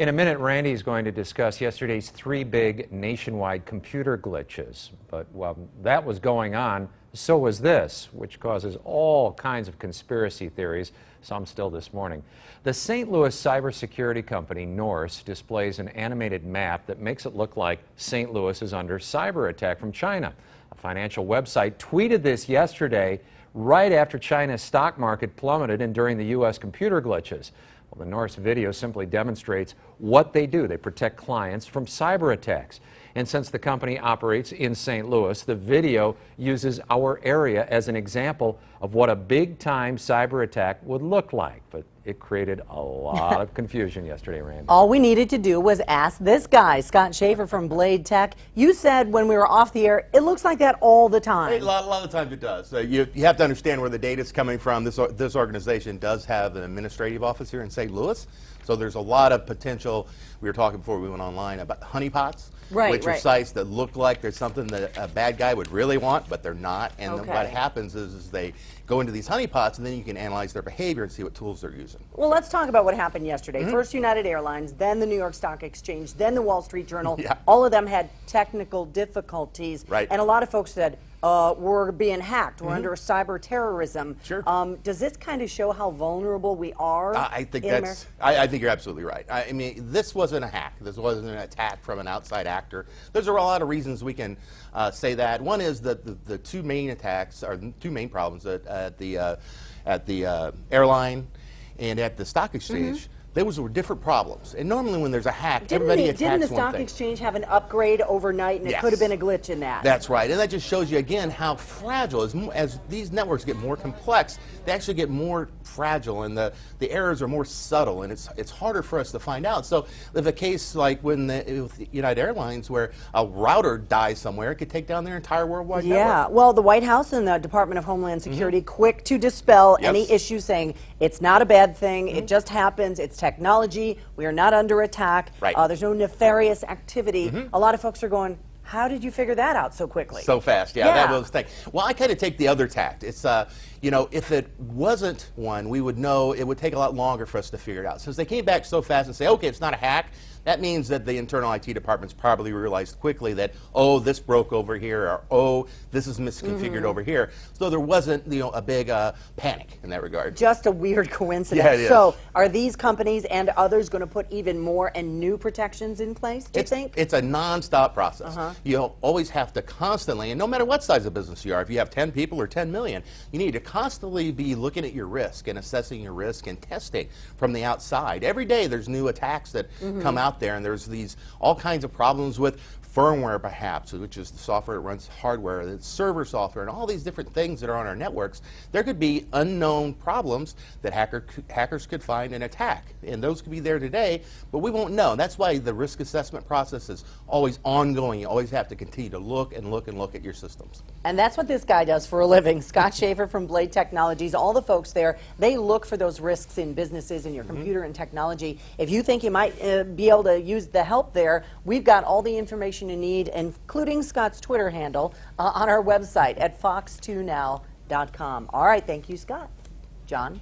In a minute, Randy's going to discuss yesterday's 3 big nationwide computer glitches. But while that was going on, so was this, which causes all kinds of conspiracy theories, some still this morning. The St. Louis cybersecurity company, Norse, displays an animated map that makes it look like St. Louis is under cyber attack from China. A financial website tweeted this yesterday, right after China's stock market plummeted and during the U.S. computer glitches. Well, the Norse video simply demonstrates what they do. They protect clients from cyber attacks. And since the company operates in St. Louis, the video uses our area as an example of what a big-time cyber attack would look like. But it created a lot of confusion yesterday, Randy. All we needed to do was ask this guy, Scott Shafer from Blade Tech. You said when we were off the air, it looks like that all the time. A lot of the times it does. You have to understand where the data is coming from. This organization does have an administrative office here in St. Louis, so there's a lot of potential. We were talking before we went online about honeypots, which are sites that look like there's something that a bad guy would really want, but they're not. And then what happens is they go into these honeypots, and then you can analyze their behavior and see what tools they're using. Well, let's talk about what happened yesterday. First United Airlines, then the New York Stock Exchange, then the Wall Street Journal. All of them had technical difficulties. And a lot of folks said, we're being hacked. We're under cyber terrorism. Does this kind of show how vulnerable we are? I think you're absolutely right. I mean, this wasn't a hack. This wasn't an attack from an outside actor. There's a lot of reasons we can say that. One is that the two main attacks, or two main problems at the airline and at the stock exchange. Those were different problems. And normally when there's a hack, everybody attacks one thing. Didn't the stock exchange have an upgrade overnight, and it could have been a glitch in that? That's right. And that just shows you, again, how fragile, as these networks get more complex, they actually get more fragile, and the errors are more subtle, and it's harder for us to find out. So if a case like with United Airlines, where a router dies somewhere, it could take down their entire worldwide network. Yeah. Well, the White House and the Department of Homeland Security quick to dispel any issues, saying it's not a bad thing, it just happens, it's technology, we are not under attack, there's no nefarious activity. A lot of folks are going, how did you figure that out so quickly? So fast, that was the thing. Well, I kind of take the other tact. It's, you know, if it wasn't one, we would know it would take a lot longer for us to figure it out. Since they came back so fast and say, okay, it's not a hack, that means that the internal IT departments probably realized quickly that, oh, this broke over here, or oh, this is misconfigured over here. So there wasn't, you know, a big panic in that regard. Just a weird coincidence. Yeah, it is. So are these companies and others going to put even more and new protections in place, do you think? It's a non-stop process. You always have to constantly, and no matter what size of business you are, if you have 10 people or 10 million, you need to constantly be looking at your risk and assessing your risk and testing from the outside. Every day there's new attacks that come out there, and there's all kinds of problems with firmware, perhaps, which is the software that runs hardware, the server software, and all these different things that are on our networks. There could be unknown problems that hackers could find and attack, and those could be there today, but we won't know. That's why the risk assessment process is always ongoing. You always have to continue to look and look and look at your systems. And that's what this guy does for a living. Scott Shafer from Blade Technologies. All the folks there, they look for those risks in businesses, in your computer and technology. If you think you might be able to use the help there, we've got all the information you need, including Scott's Twitter handle, on our website at fox2now.com. All right, thank you, Scott. John?